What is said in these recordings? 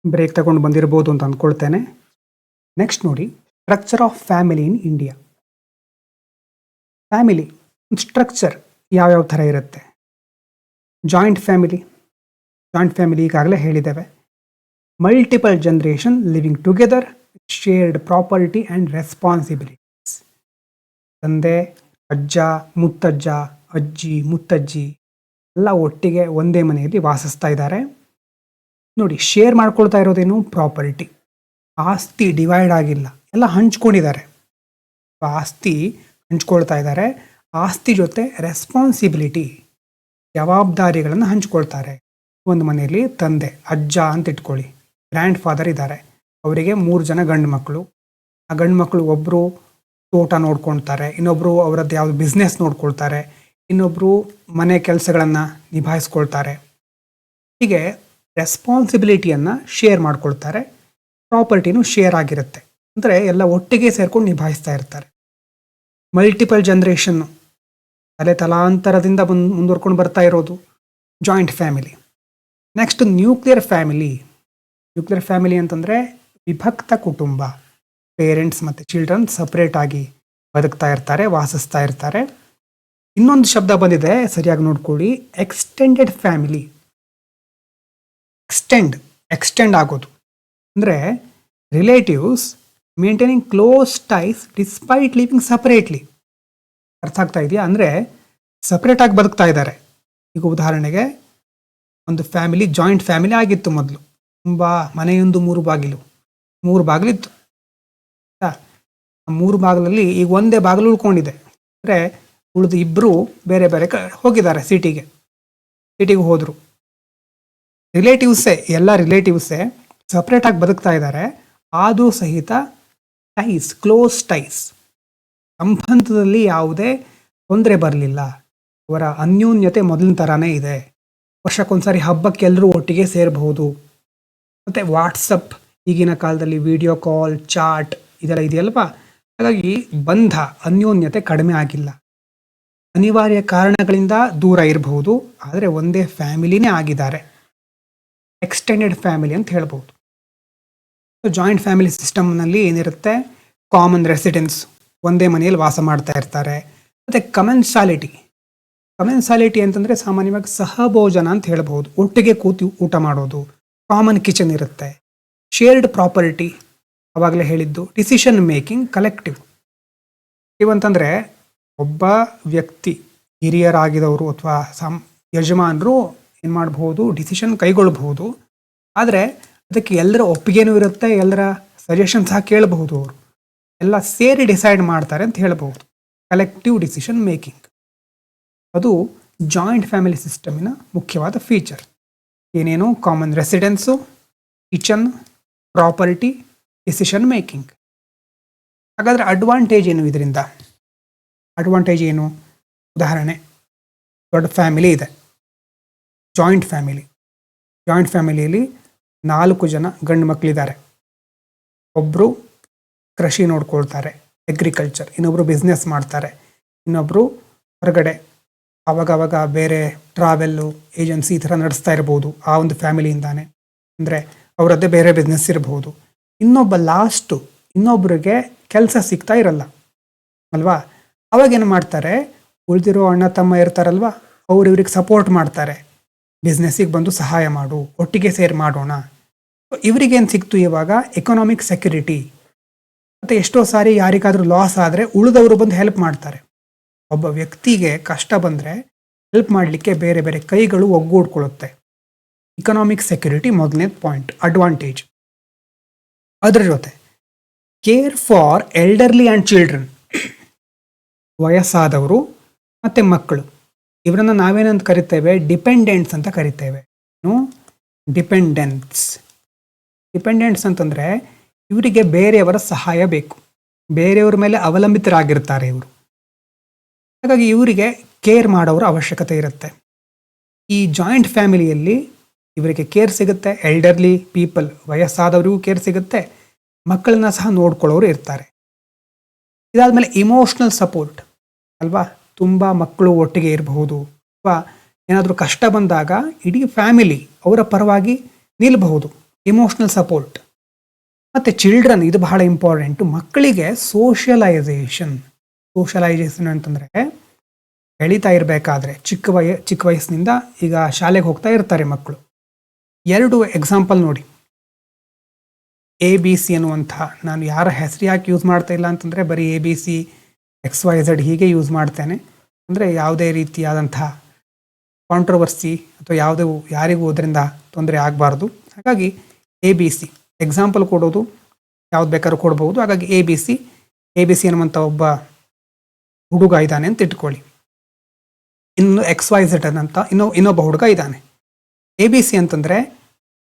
Break ತಗೊಂಡು ಬಂದಿರಬಹುದು ಅಂತ ಅಂದ್ಕೊಳ್ತೇನೆ. ನೆಕ್ಸ್ಟ್ ನೋಡಿ, structure of family in India. Family structure ಯಾವ್ಯಾವ ಥರ ಇರುತ್ತೆ? ಜಾಯಿಂಟ್ ಫ್ಯಾಮಿಲಿ ಈಗಾಗಲೇ ಹೇಳಿದ್ದೇವೆ. Multiple generation living together, shared property and responsibilities. ತಂದೆ, ಅಜ್ಜ, ಮುತ್ತಜ್ಜ, ಅಜ್ಜಿ, ಮುತ್ತಜ್ಜಿ ಎಲ್ಲ ಒಟ್ಟಿಗೆ ಒಂದೇ ಮನೆಯಲ್ಲಿ ವಾಸಿಸ್ತಾ ಇದ್ದಾರೆ. ನೋಡಿ, ಶೇರ್ ಮಾಡ್ಕೊಳ್ತಾ ಇರೋದೇನು? ಪ್ರಾಪರ್ಟಿ. ಆಸ್ತಿ ಡಿವೈಡ್ ಆಗಿಲ್ಲ, ಎಲ್ಲ ಹಂಚ್ಕೊಂಡಿದ್ದಾರೆ. ಆಸ್ತಿ ಹಂಚ್ಕೊಳ್ತಾ ಇದ್ದಾರೆ. ಆಸ್ತಿ ಜೊತೆ ರೆಸ್ಪಾನ್ಸಿಬಿಲಿಟಿ, ಜವಾಬ್ದಾರಿಗಳನ್ನು ಹಂಚ್ಕೊಳ್ತಾರೆ. ಒಂದು ಮನೆಯಲ್ಲಿ ತಂದೆ, ಅಜ್ಜ ಅಂತ ಇಟ್ಕೊಳ್ಳಿ, ಗ್ರ್ಯಾಂಡ್ ಫಾದರ್ ಇದ್ದಾರೆ. ಅವರಿಗೆ 3 ಜನ ಗಂಡು ಮಕ್ಕಳು. ಆ ಗಂಡು ಮಕ್ಕಳು ಒಬ್ಬರು ತೋಟ ನೋಡ್ಕೊಳ್ತಾರೆ, ಇನ್ನೊಬ್ಬರು ಅವರದ್ದು ಯಾವುದು ಬಿಸ್ನೆಸ್ ನೋಡ್ಕೊಳ್ತಾರೆ, ಇನ್ನೊಬ್ಬರು ಮನೆ ಕೆಲಸಗಳನ್ನು ನಿಭಾಯಿಸ್ಕೊಳ್ತಾರೆ. ಹೀಗೆ ರೆಸ್ಪಾನ್ಸಿಬಿಲಿಟಿಯನ್ನು ಶೇರ್ ಮಾಡ್ಕೊಳ್ತಾರೆ. ಪ್ರಾಪರ್ಟಿನೂ ಶೇರ್ ಆಗಿರುತ್ತೆ, ಅಂದರೆ ಎಲ್ಲ ಒಟ್ಟಿಗೆ ಸೇರ್ಕೊಂಡು ನಿಭಾಯಿಸ್ತಾ ಇರ್ತಾರೆ. ಮಲ್ಟಿಪಲ್ ಜನ್ರೇಷನ್ನು, ತಲಾಂತರದಿಂದ ಮುಂದುವರ್ಕೊಂಡು ಬರ್ತಾ ಇರೋದು joint family. Next nuclear family ಅಂತಂದರೆ ವಿಭಕ್ತ ಕುಟುಂಬ. ಪೇರೆಂಟ್ಸ್ ಮತ್ತು ಚಿಲ್ಡ್ರನ್ ಸಪ್ರೇಟ್ ಆಗಿ ಬದುಕ್ತಾ ಇರ್ತಾರೆ, ವಾಸಿಸ್ತಾ ಇರ್ತಾರೆ. ಇನ್ನೊಂದು ಶಬ್ದ ಬಂದಿದೆ, ಸರಿಯಾಗಿ ನೋಡ್ಕೊಳ್ಳಿ, ಎಕ್ಸ್ಟೆಂಡೆಡ್ ಫ್ಯಾಮಿಲಿ. ಎಕ್ಸ್ಟೆಂಡ್ ಆಗೋದು ಅಂದರೆ relatives maintaining close ties despite living separately. ಅರ್ಥ ಆಗ್ತಾ ಇದೆಯಾ? ಅಂದರೆ ಸಪ್ರೇಟಾಗಿ ಬದುಕ್ತಾ ಇದ್ದಾರೆ. ಈಗ ಉದಾಹರಣೆಗೆ ಒಂದು ಫ್ಯಾಮಿಲಿ, ಜಾಯಿಂಟ್ ಫ್ಯಾಮಿಲಿ ಆಗಿತ್ತು ಮೊದಲು. ತುಂಬ ಮನೆಯೊಂದು 3 ಬಾಗಿಲಿತ್ತು. 3 ಬಾಗಿಲಲ್ಲಿ ಈಗ ಒಂದೇ ಬಾಗಿಲು ಉಳ್ಕೊಂಡಿದೆ. ಅಂದರೆ ಉಳಿದು ಇಬ್ಬರು ಬೇರೆ ಬೇರೆ ಹೋಗಿದ್ದಾರೆ, ಸಿಟಿಗೆ ಹೋದರು. ಎಲ್ಲ ರಿಲೇಟಿವ್ಸೇ ಸಪ್ರೇಟಾಗಿ ಬದುಕ್ತಾ ಇದ್ದಾರೆ. ಆದರೂ ಸಹಿತ ಕ್ಲೋಸ್ ಟೈಸ್, ಸಂಬಂಧದಲ್ಲಿ ಯಾವುದೇ ತೊಂದರೆ ಬರಲಿಲ್ಲ. ಅವರ ಅನ್ಯೋನ್ಯತೆ ಮೊದಲಿನ ಥರನೇ ಇದೆ. ವರ್ಷಕ್ಕೊಂದ್ಸರಿ ಹಬ್ಬಕ್ಕೆ ಎಲ್ಲರೂ ಒಟ್ಟಿಗೆ ಸೇರಬಹುದು. ಮತ್ತು ವಾಟ್ಸಪ್, ಈಗಿನ ಕಾಲದಲ್ಲಿ ವಿಡಿಯೋ ಕಾಲ್, ಚಾಟ್ ಇದೆಲ್ಲ ಇದೆಯಲ್ವಾ, ಹಾಗಾಗಿ ಅನ್ಯೋನ್ಯತೆ ಕಡಿಮೆ ಆಗಿಲ್ಲ. ಅನಿವಾರ್ಯ ಕಾರಣಗಳಿಂದ ದೂರ ಇರಬಹುದು, ಆದರೆ ಒಂದೇ ಫ್ಯಾಮಿಲಿನೇ ಆಗಿದ್ದಾರೆ. ಎಕ್ಸ್ಟೆಂಡೆಡ್ ಫ್ಯಾಮಿಲಿ ಅಂತ ಹೇಳ್ಬೋದು. ಜಾಯಿಂಟ್ ಫ್ಯಾಮಿಲಿ ಸಿಸ್ಟಮ್ನಲ್ಲಿ ಏನಿರುತ್ತೆ? ಕಾಮನ್ ರೆಸಿಡೆನ್ಸ್, ಒಂದೇ ಮನೆಯಲ್ಲಿ ವಾಸ ಮಾಡ್ತಾ ಇರ್ತಾರೆ. ಮತ್ತು ಕಮೆನ್ಸಾಲಿಟಿ ಅಂತಂದರೆ ಸಾಮಾನ್ಯವಾಗಿ ಸಹಭೋಜನ ಅಂತ ಹೇಳ್ಬೋದು, ಒಟ್ಟಿಗೆ ಕೂತು ಊಟ ಮಾಡೋದು. ಕಾಮನ್ ಕಿಚನ್ ಇರುತ್ತೆ. ಶೇರ್ಡ್ ಪ್ರಾಪರ್ಟಿ, ಆವಾಗಲೇ ಹೇಳಿದ್ದು. Decision making collective. ಇವಂತಂದರೆ ಒಬ್ಬ ವ್ಯಕ್ತಿ, ಹಿರಿಯರಾಗಿದವರು ಅಥವಾ ಯಜಮಾನರು ಏನು ಮಾಡಬಹುದು? ಡಿಸಿಷನ್ ಕೈಗೊಳ್ಳಬಹುದು. ಆದರೆ ಅದಕ್ಕೆ ಎಲ್ಲರ ಒಪ್ಪಿಗೆನೂ ಇರುತ್ತೆ, ಎಲ್ಲರ ಸಜೆಷನ್ ಸಹ ಕೇಳಬಹುದು. ಅವರು ಎಲ್ಲ ಸೇರಿ ಡಿಸೈಡ್ ಮಾಡ್ತಾರೆ ಅಂತ ಹೇಳ್ಬಹುದು. ಕಲೆಕ್ಟಿವ್ ಡಿಸಿಷನ್ ಮೇಕಿಂಗ್, ಅದು ಜಾಯಿಂಟ್ ಫ್ಯಾಮಿಲಿ ಸಿಸ್ಟಮಿನ ಮುಖ್ಯವಾದ ಫೀಚರ್. ಏನೇನು? Common residence, kitchen, property, decision making. ಹಾಗಾದರೆ ಅಡ್ವಾಂಟೇಜ್ ಏನು ಇದರಿಂದ? ಅಡ್ವಾಂಟೇಜ್ ಏನು? ಉದಾಹರಣೆ, ದೊಡ್ಡ ಫ್ಯಾಮಿಲಿ ಇದೆ, ಜಾಯಿಂಟ್ ಫ್ಯಾಮಿಲಿಯಲ್ಲಿ 4 ಜನ ಗಂಡು ಮಕ್ಕಳಿದ್ದಾರೆ. ಒಬ್ಬರು ಕೃಷಿ ನೋಡ್ಕೊಳ್ತಾರೆ, ಅಗ್ರಿಕಲ್ಚರ್. ಇನ್ನೊಬ್ಬರು ಬಿಸ್ನೆಸ್ ಮಾಡ್ತಾರೆ. ಇನ್ನೊಬ್ಬರು ಹೊರಗಡೆ ಅವಾಗವಾಗ ಬೇರೆ ಟ್ರಾವೆಲ್ಲು ಏಜೆನ್ಸಿ ಈ ಥರ ನಡೆಸ್ತಾ ಇರ್ಬೋದು, ಆ ಒಂದು ಫ್ಯಾಮಿಲಿಯಿಂದಾನೆ. ಅಂದರೆ ಅವರದ್ದೇ ಬೇರೆ ಬಿಸ್ನೆಸ್ ಇರಬಹುದು. ಇನ್ನೊಬ್ಬರಿಗೆ ಕೆಲಸ ಸಿಗ್ತಾ ಇರಲ್ಲ ಅಲ್ವಾ? ಅವಾಗೇನು ಮಾಡ್ತಾರೆ? ಉಳಿದಿರೋ ಅಣ್ಣ ತಮ್ಮ ಇರ್ತಾರಲ್ವ, ಅವ್ರು ಇವ್ರಿಗೆ ಸಪೋರ್ಟ್ ಮಾಡ್ತಾರೆ. ಬಿಸ್ನೆಸ್ಸಿಗೆ ಬಂದು ಸಹಾಯ ಮಾಡು, ಒಟ್ಟಿಗೆ ಸೇರಿ ಮಾಡೋಣ. ಇವರಿಗೇನು ಸಿಕ್ತು ಇವಾಗ? Economic security. ಮತ್ತು ಎಷ್ಟೋ ಸಾರಿ ಯಾರಿಗಾದರೂ ಲಾಸ್ ಆದರೆ ಉಳಿದವರು ಬಂದು ಹೆಲ್ಪ್ ಮಾಡ್ತಾರೆ. ಒಬ್ಬ ವ್ಯಕ್ತಿಗೆ ಕಷ್ಟ ಬಂದರೆ ಹೆಲ್ಪ್ ಮಾಡಲಿಕ್ಕೆ ಬೇರೆ ಬೇರೆ ಕೈಗಳು ಒಗ್ಗೂಡ್ಕೊಳ್ಳುತ್ತೆ. ಇಕನಾಮಿಕ್ ಸೆಕ್ಯೂರಿಟಿ ಮೊದಲನೇ ಪಾಯಿಂಟ್, ಅಡ್ವಾಂಟೇಜ್. ಅದರ ಜೊತೆ care for elderly and children, ವಯಸ್ಸಾದವರು ಮತ್ತು ಮಕ್ಕಳು. ಇವರನ್ನು ನಾವೇನಂತ ಕರಿತೇವೆ? ಡಿಪೆಂಡೆಂಟ್ಸ್ ಅಂತ ಕರಿತೇವೆ. ಡಿಪೆಂಡೆಂಟ್ಸ್ ಅಂತಂದರೆ ಇವರಿಗೆ ಬೇರೆಯವರ ಸಹಾಯ ಬೇಕು, ಬೇರೆಯವ್ರ ಮೇಲೆ ಅವಲಂಬಿತರಾಗಿರ್ತಾರೆ ಇವರು. ಹಾಗಾಗಿ ಇವರಿಗೆ ಕೇರ್ ಮಾಡೋರ ಅವಶ್ಯಕತೆ ಇರುತ್ತೆ. ಈ ಜಾಯಿಂಟ್ ಫ್ಯಾಮಿಲಿಯಲ್ಲಿ ಇವರಿಗೆ ಕೇರ್ ಸಿಗುತ್ತೆ. ಎಲ್ಡರ್ಲಿ ಪೀಪಲ್, ವಯಸ್ಸಾದವರಿಗೂ ಕೇರ್ ಸಿಗುತ್ತೆ, ಮಕ್ಕಳನ್ನ ಸಹ ನೋಡ್ಕೊಳ್ಳೋರು ಇರ್ತಾರೆ. ಇದಾದಮೇಲೆ ಇಮೋಷ್ನಲ್ ಸಪೋರ್ಟ್ ಅಲ್ವಾ? ತುಂಬ ಮಕ್ಕಳು ಒಟ್ಟಿಗೆ ಇರಬಹುದು, ಅಥವಾ ಏನಾದರೂ ಕಷ್ಟ ಬಂದಾಗ ಇಡೀ ಫ್ಯಾಮಿಲಿ ಅವರ ಪರವಾಗಿ ನಿಲ್ಲಬಹುದು. Emotional support. ಮತ್ತು ಚಿಲ್ಡ್ರನ್, ಇದು ಬಹಳ ಇಂಪಾರ್ಟೆಂಟು, ಮಕ್ಕಳಿಗೆ ಸೋಷಿಯಲೈಸೇಷನ್ ಅಂತಂದರೆ ಬೆಳೀತಾ ಇರಬೇಕಾದ್ರೆ ಚಿಕ್ಕ ವಯಸ್ಸಿನಿಂದ ಈಗ ಶಾಲೆಗೆ ಹೋಗ್ತಾ ಇರ್ತಾರೆ ಮಕ್ಕಳು. 2 ಎಕ್ಸಾಂಪಲ್ ನೋಡಿ. ABC ಅನ್ನುವಂಥ, ನಾನು ಯಾರ ಹೆಸರು ಯಾಕೆ ಯೂಸ್ ಮಾಡ್ತಾ ಇಲ್ಲ ಅಂತಂದರೆ ಬರೀ ABC XYZ ಹೀಗೆ ಯೂಸ್ ಮಾಡ್ತೇನೆ. ಅಂದರೆ ಯಾವುದೇ ರೀತಿಯಾದಂಥ ಕಾಂಟ್ರವರ್ಸಿ ಅಥವಾ ಯಾರಿಗೂ ಅದರಿಂದ ತೊಂದರೆ ಆಗಬಾರ್ದು. ಹಾಗಾಗಿ ABC ಎಕ್ಸಾಂಪಲ್ ಕೊಡೋದು ಯಾವ್ದು ಬೇಕಾದ್ರೂ ಕೊಡ್ಬೋದು. ಹಾಗಾಗಿ ABC ಅನ್ನುವಂಥ ಒಬ್ಬ ಹುಡುಗ ಇದ್ದಾನೆ ಅಂತ ಇಟ್ಕೊಳ್ಳಿ. ಇನ್ನು XYZ ಅಂತ ಇನ್ನೊಬ್ಬ ಹುಡುಗ ಇದ್ದಾನೆ. ABC ಅಂತಂದರೆ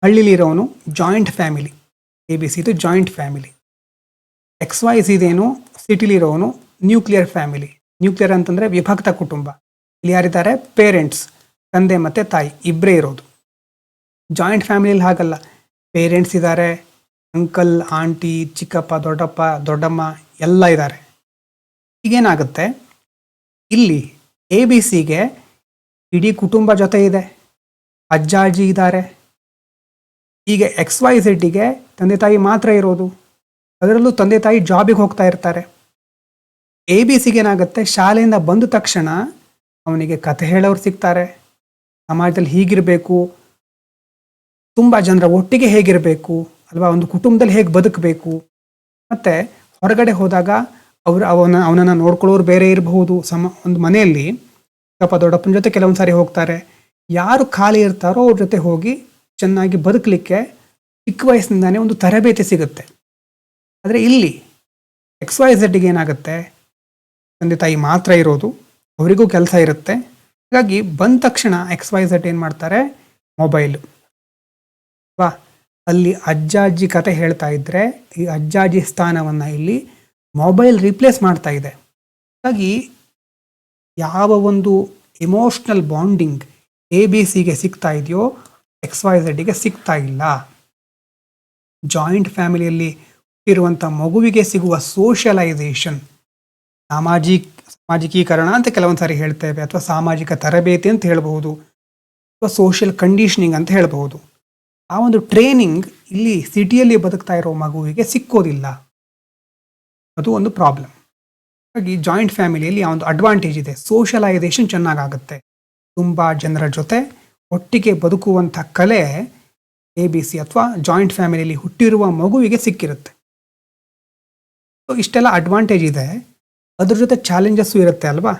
ಹಳ್ಳಿಲಿರೋನು, ಜಾಯಿಂಟ್ ಫ್ಯಾಮಿಲಿ. ABC ಇದು ಜಾಯಿಂಟ್ ಫ್ಯಾಮಿಲಿ. XYZ ಇದೇನು, ಸಿಟಿಲಿರೋನು ನ್ಯೂಕ್ಲಿಯರ್ ಫ್ಯಾಮಿಲಿ. ನ್ಯೂಕ್ಲಿಯರ್ ಅಂತಂದರೆ ವಿಭಕ್ತ ಕುಟುಂಬ. ಇಲ್ಲಿ ಯಾರಿದ್ದಾರೆ, ಪೇರೆಂಟ್ಸ್, ತಂದೆ ಮತ್ತು ತಾಯಿ ಇಬ್ಬರೇ ಇರೋದು. ಜಾಯಿಂಟ್ ಫ್ಯಾಮಿಲಿಯಲ್ಲಿ ಹಾಗಲ್ಲ, ಪೇರೆಂಟ್ಸ್ ಇದ್ದಾರೆ, ಅಂಕಲ್, ಆಂಟಿ, ಚಿಕ್ಕಪ್ಪ, ದೊಡ್ಡಪ್ಪ, ದೊಡ್ಡಮ್ಮ ಎಲ್ಲ ಇದ್ದಾರೆ. ಈಗೇನಾಗುತ್ತೆ, ಇಲ್ಲಿ ABCಗೆ ಇಡೀ ಕುಟುಂಬ ಜೊತೆ ಇದೆ, ಅಜ್ಜ ಅಜ್ಜಿ ಇದ್ದಾರೆ. ಈಗ XYZಗೆ ತಂದೆ ತಾಯಿ ಮಾತ್ರ ಇರೋದು, ಅದರಲ್ಲೂ ತಂದೆ ತಾಯಿ ಜಾಬಿಗೆ ಹೋಗ್ತಾ ಇರ್ತಾರೆ. ABCಗೆ ಏನಾಗುತ್ತೆ, ಶಾಲೆಯಿಂದ ಬಂದ ತಕ್ಷಣ ಅವನಿಗೆ ಕಥೆ ಹೇಳೋರು ಸಿಗ್ತಾರೆ, ಸಮಾಜದಲ್ಲಿ ಹೀಗಿರಬೇಕು, ತುಂಬ ಜನರ ಒಟ್ಟಿಗೆ ಹೇಗಿರಬೇಕು ಅಲ್ವಾ, ಒಂದು ಕುಟುಂಬದಲ್ಲಿ ಹೇಗೆ ಬದುಕಬೇಕು. ಮತ್ತು ಹೊರಗಡೆ ಹೋದಾಗ ಅವನನ್ನು ನೋಡ್ಕೊಳ್ಳೋರು ಬೇರೆ ಇರಬಹುದು. ಒಂದು ಮನೆಯಲ್ಲಿ ಚಿಕ್ಕಪ್ಪ ದೊಡ್ಡಪ್ಪನ ಜೊತೆ ಕೆಲವೊಂದು ಸಾರಿ ಹೋಗ್ತಾರೆ. ಯಾರು ಖಾಲಿ ಇರ್ತಾರೋ ಅವ್ರ ಜೊತೆ ಹೋಗಿ ಚೆನ್ನಾಗಿ ಬದುಕಲಿಕ್ಕೆ ಚಿಕ್ಕ ವಯಸ್ಸಿನಿಂದಾನೇ ಒಂದು ತರಬೇತಿ ಸಿಗುತ್ತೆ. ಆದರೆ ಇಲ್ಲಿ XYZಗೆ ಏನಾಗುತ್ತೆ, ತಂದೆ ತಾಯಿ ಮಾತ್ರ ಇರೋದು, ಅವರಿಗೂ ಕೆಲಸ ಇರುತ್ತೆ. ಹಾಗಾಗಿ ಬಂದ ತಕ್ಷಣ XYZ ಏನು ಮಾಡ್ತಾರೆ, ಮೊಬೈಲು. ಅಲ್ಲಿ ಅಜ್ಜ ಅಜ್ಜಿ ಕತೆ ಹೇಳ್ತಾ ಇದ್ರೆ ಈ ಅಜ್ಜ ಅಜ್ಜಿ ಸ್ಥಾನವನ್ನು ಇಲ್ಲಿ ಮೊಬೈಲ್ ರಿಪ್ಲೇಸ್ ಮಾಡ್ತಾ ಇದೆ. ಹಾಗಾಗಿ ಯಾವ ಒಂದು ಇಮೋಷ್ನಲ್ ಬಾಂಡಿಂಗ್ ABCಗೆ ಸಿಗ್ತಾ ಇದೆಯೋ XYZಗೆ ಸಿಗ್ತಾ ಇಲ್ಲ. ಜಾಯಿಂಟ್ ಫ್ಯಾಮಿಲಿಯಲ್ಲಿ ಇರುವಂಥ ಮಗುವಿಗೆ ಸಿಗುವ ಸೋಷಿಯಲೈಸೇಷನ್, ಸಾಮಾಜಿಕೀಕರಣ ಅಂತ ಕೆಲವೊಂದು ಸಾರಿ ಹೇಳ್ತೇವೆ, ಅಥವಾ ಸಾಮಾಜಿಕ ತರಬೇತಿ ಅಂತ ಹೇಳ್ಬಹುದು, ಅಥವಾ ಸೋಷಿಯಲ್ ಕಂಡೀಷನಿಂಗ್ ಅಂತ ಹೇಳ್ಬಹುದು. ಆ ಒಂದು ಟ್ರೈನಿಂಗ್ ಇಲ್ಲಿ ಸಿಟಿಯಲ್ಲಿ ಬದುಕ್ತಾ ಇರೋ ಮಗುವಿಗೆ ಸಿಕ್ಕೋದಿಲ್ಲ. ಅದು ಒಂದು ಪ್ರಾಬ್ಲಮ್. ಹಾಗಾಗಿ ಜಾಯಿಂಟ್ ಫ್ಯಾಮಿಲಿಯಲ್ಲಿ ಆ ಒಂದು ಅಡ್ವಾಂಟೇಜ್ ಇದೆ, ಸೋಷಿಯಲೈಸೇಷನ್ ಚೆನ್ನಾಗಾಗುತ್ತೆ, ತುಂಬ ಜನರ ಜೊತೆ ಒಟ್ಟಿಗೆ ಬದುಕುವಂಥ ಕಲೆ ABC ಅಥವಾ ಜಾಯಿಂಟ್ ಫ್ಯಾಮಿಲಿಯಲ್ಲಿ ಹುಟ್ಟಿರುವ ಮಗುವಿಗೆ ಸಿಕ್ಕಿರುತ್ತೆ. ಸೊ ಇಷ್ಟೆಲ್ಲ ಅಡ್ವಾಂಟೇಜ್ ಇದೆ. ಅದ್ರ ಜೊತೆ ಚಾಲೆಂಜಸ್ಸು ಇರುತ್ತೆ ಅಲ್ವಾ.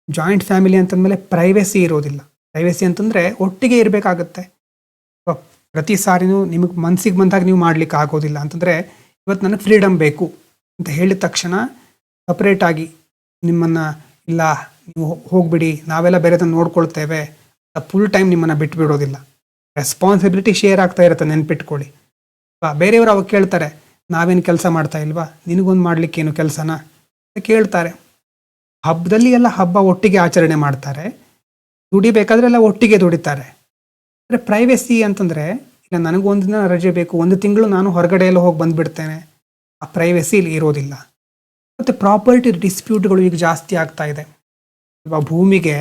ಜಾಯಿಂಟ್ ಫ್ಯಾಮಿಲಿ ಅಂತಂದಮೇಲೆ ಪ್ರೈವೇಸಿ ಇರೋದಿಲ್ಲ. ಪ್ರೈವೇಸಿ ಅಂತಂದರೆ ಒಟ್ಟಿಗೆ ಇರಬೇಕಾಗತ್ತೆ. ಪ್ರತಿ ಸಾರಿನೂ ನಿಮಗೆ ಮನಸ್ಸಿಗೆ ಬಂದಾಗ ನೀವು ಮಾಡ್ಲಿಕ್ಕೆ ಆಗೋದಿಲ್ಲ. ಅಂತಂದರೆ ಇವತ್ತು ನನಗೆ ಫ್ರೀಡಮ್ ಬೇಕು ಅಂತ ಹೇಳಿದ ತಕ್ಷಣ ಸಪ್ರೇಟಾಗಿ ನಿಮ್ಮನ್ನು ಇಲ್ಲ ನೀವು ಹೋಗ್ಬಿಡಿ, ನಾವೆಲ್ಲ ಬೇರೆದನ್ನು ನೋಡ್ಕೊಳ್ತೇವೆ, ಫುಲ್ ಟೈಮ್ ನಿಮ್ಮನ್ನು ಬಿಟ್ಬಿಡೋದಿಲ್ಲ. ರೆಸ್ಪಾನ್ಸಿಬಿಲಿಟಿ ಶೇರ್ ಆಗ್ತಾ ಇರುತ್ತೆ, ನೆನ್ಪಿಟ್ಕೊಳ್ಳಿ. ಬೇರೆಯವರು ಅವಾಗ ಕೇಳ್ತಾರೆ, ನಾವೇನು ಕೆಲಸ ಮಾಡ್ತಾ ಇಲ್ವಾ, ನಿನಗೊಂದು ಮಾಡ್ಲಿಕ್ಕೇನು ಕೆಲಸನ ಅಂತ ಕೇಳ್ತಾರೆ. ಹಬ್ಬದಲ್ಲಿ ಎಲ್ಲ ಹಬ್ಬ ಒಟ್ಟಿಗೆ ಆಚರಣೆ ಮಾಡ್ತಾರೆ, ದುಡಿಬೇಕಾದ್ರೆ ಎಲ್ಲ ಒಟ್ಟಿಗೆ ದುಡಿತಾರೆ. ಅಂದರೆ ಪ್ರೈವೇಸಿ ಅಂತಂದರೆ ಇಲ್ಲ ನನಗೆ ಒಂದು ದಿನ ರಜೆ ಬೇಕು, ಒಂದು ತಿಂಗಳು ನಾನು ಹೊರಗಡೆ ಎಲ್ಲ ಹೋಗಿ ಬಂದುಬಿಡ್ತೇನೆ, ಆ ಪ್ರೈವೇಸಿ ಇಲ್ಲಿ ಇರೋದಿಲ್ಲ. ಮತ್ತು ಪ್ರಾಪರ್ಟಿ ಡಿಸ್ಪ್ಯೂಟ್ಗಳು ಈಗ ಜಾಸ್ತಿ ಆಗ್ತಾ ಇದೆ. ಇವಾಗ ಭೂಮಿಗೆ